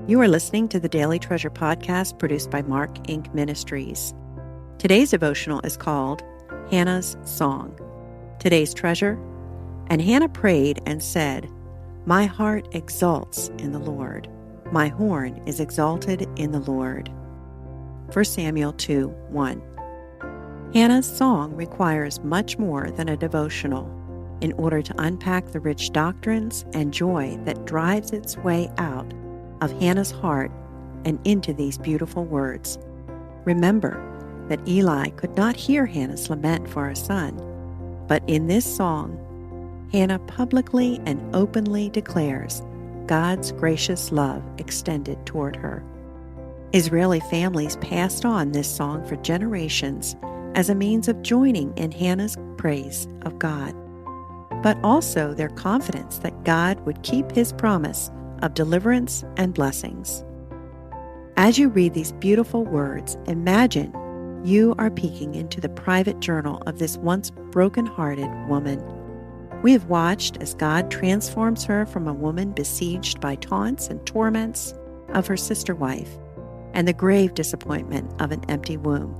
You are listening to the Daily Treasure podcast produced by Mark Inc. Ministries. Today's devotional is called Hannah's Song. Today's treasure, and Hannah prayed and said, "My heart exults in the Lord. My horn is exalted in the Lord." 1 Samuel 2:1. Hannah's song requires much more than a devotional in order to unpack the rich doctrines and joy that drives its way out of Hannah's heart and into these beautiful words. Remember that Eli could not hear Hannah's lament for a son, but in this song, Hannah publicly and openly declares God's gracious love extended toward her. Israeli families passed on this song for generations as a means of joining in Hannah's praise of God, but also their confidence that God would keep his promise of deliverance and blessings. As you read these beautiful words, imagine you are peeking into the private journal of this once broken-hearted woman. We have watched as God transforms her from a woman besieged by taunts and torments of her sister wife and the grave disappointment of an empty womb.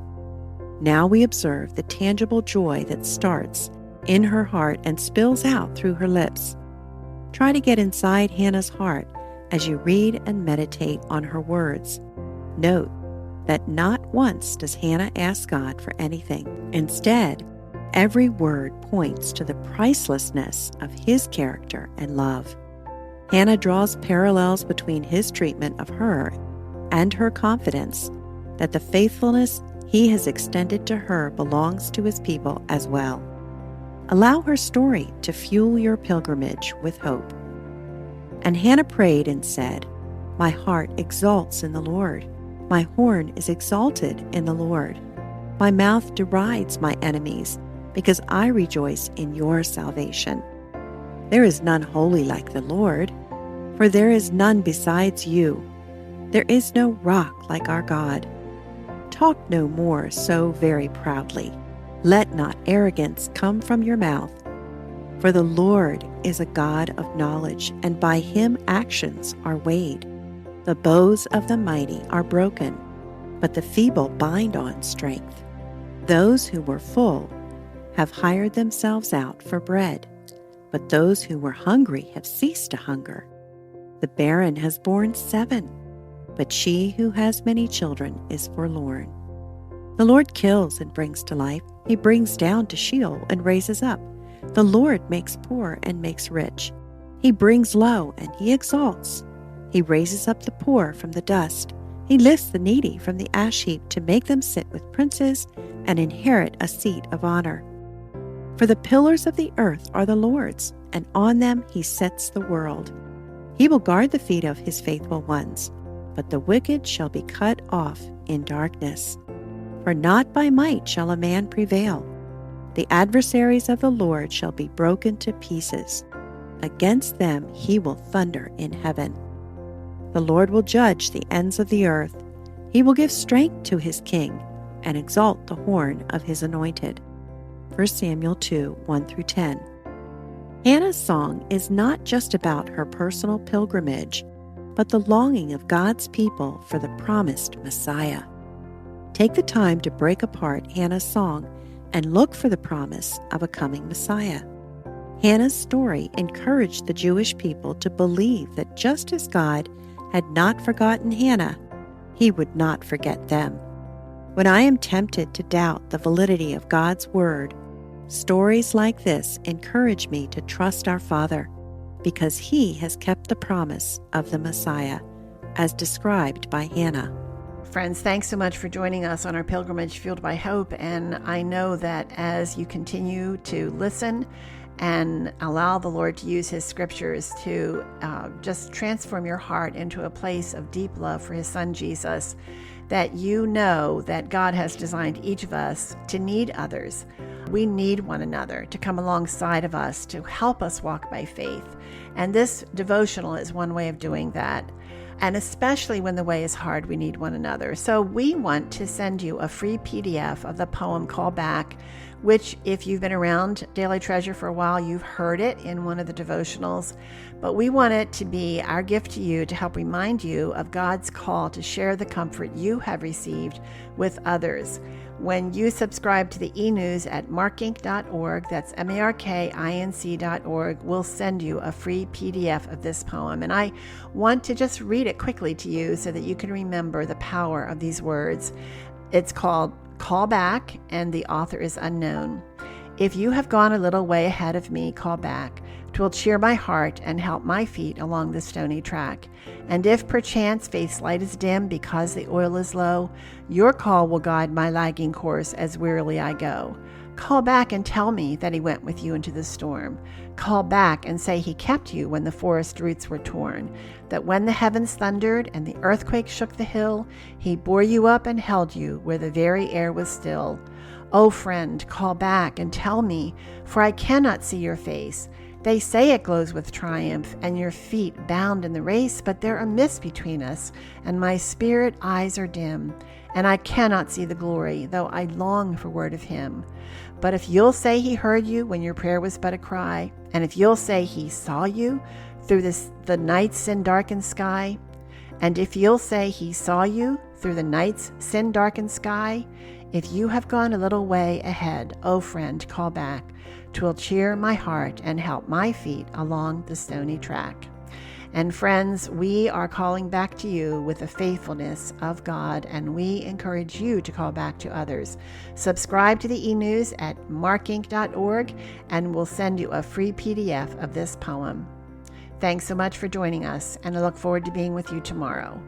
Now we observe the tangible joy that starts in her heart and spills out through her lips. Try to get inside Hannah's heart as you read and meditate on her words. Note that not once does Hannah ask God for anything. Instead, every word points to the pricelessness of his character and love. Hannah draws parallels between his treatment of her and her confidence that the faithfulness he has extended to her belongs to his people as well. Allow her story to fuel your pilgrimage with hope. And Hannah prayed and said, "My heart exults in the Lord. My horn is exalted in the Lord. My mouth derides my enemies, because I rejoice in your salvation. There is none holy like the Lord, for there is none besides you. There is no rock like our God. Talk no more so very proudly. Let not arrogance come from your mouth. For the Lord is a God of knowledge, and by him actions are weighed. The bows of the mighty are broken, but the feeble bind on strength. Those who were full have hired themselves out for bread, but those who were hungry have ceased to hunger. The barren has borne 7, but she who has many children is forlorn. The Lord kills and brings to life. He brings down to Sheol and raises up. The Lord makes poor and makes rich. He brings low and he exalts. He raises up the poor from the dust. He lifts the needy from the ash heap to make them sit with princes and inherit a seat of honor. For the pillars of the earth are the Lord's, and on them he sets the world. He will guard the feet of his faithful ones, but the wicked shall be cut off in darkness. For not by might shall a man prevail. The adversaries of the Lord shall be broken to pieces. Against them he will thunder in heaven. The Lord will judge the ends of the earth. He will give strength to his king and exalt the horn of his anointed. 1 Samuel 2:1-10. Hannah's song is not just about her personal pilgrimage, but the longing of God's people for the promised Messiah. Take the time to break apart Hannah's song and look for the promise of a coming Messiah. Hannah's story encouraged the Jewish people to believe that just as God had not forgotten Hannah, he would not forget them. When I am tempted to doubt the validity of God's word, stories like this encourage me to trust our Father, because he has kept the promise of the Messiah, as described by Hannah. Friends, thanks so much for joining us on our pilgrimage fueled by hope. And I know that as you continue to listen and allow the Lord to use his scriptures to just transform your heart into a place of deep love for his son, Jesus, that you know that God has designed each of us to need others. We need one another to come alongside of us to help us walk by faith. And this devotional is one way of doing that. And especially when the way is hard, we need one another. So we want to send you a free PDF of the poem Call Back, which if you've been around Daily Treasure for a while, you've heard it in one of the devotionals. But we want it to be our gift to you to help remind you of God's call to share the comfort you have received with others. When you subscribe to the e-news at markinc.org, that's markinc.org, we'll send you a free PDF of this poem. And I want to just read it quickly to you so that you can remember the power of these words. It's called Call Back, and the author is unknown. If you have gone a little way ahead of me, call back. 'Twill cheer my heart and help my feet along the stony track. And if perchance faith's light is dim because the oil is low, your call will guide my lagging course as wearily I go. Call back and tell me that he went with you into the storm. Call back and say he kept you when the forest roots were torn, that when the heavens thundered and the earthquake shook the hill, he bore you up and held you where the very air was still. Oh, friend, call back and tell me, for I cannot see your face. They say it glows with triumph, and your feet bound in the race, but there are mists between us, and my spirit eyes are dim, and I cannot see the glory, though I long for word of him. But if you'll say he heard you when your prayer was but a cry, and if you'll say he saw you through the night's sin-darkened sky, and if you'll say he saw you through the night's sin-darkened sky, if you have gone a little way ahead, oh friend, call back. 'Twill cheer my heart and help my feet along the stony track. And friends, we are calling back to you with the faithfulness of God, and we encourage you to call back to others. Subscribe to the e-news at markinc.org, and we'll send you a free PDF of this poem. Thanks so much for joining us, and I look forward to being with you tomorrow.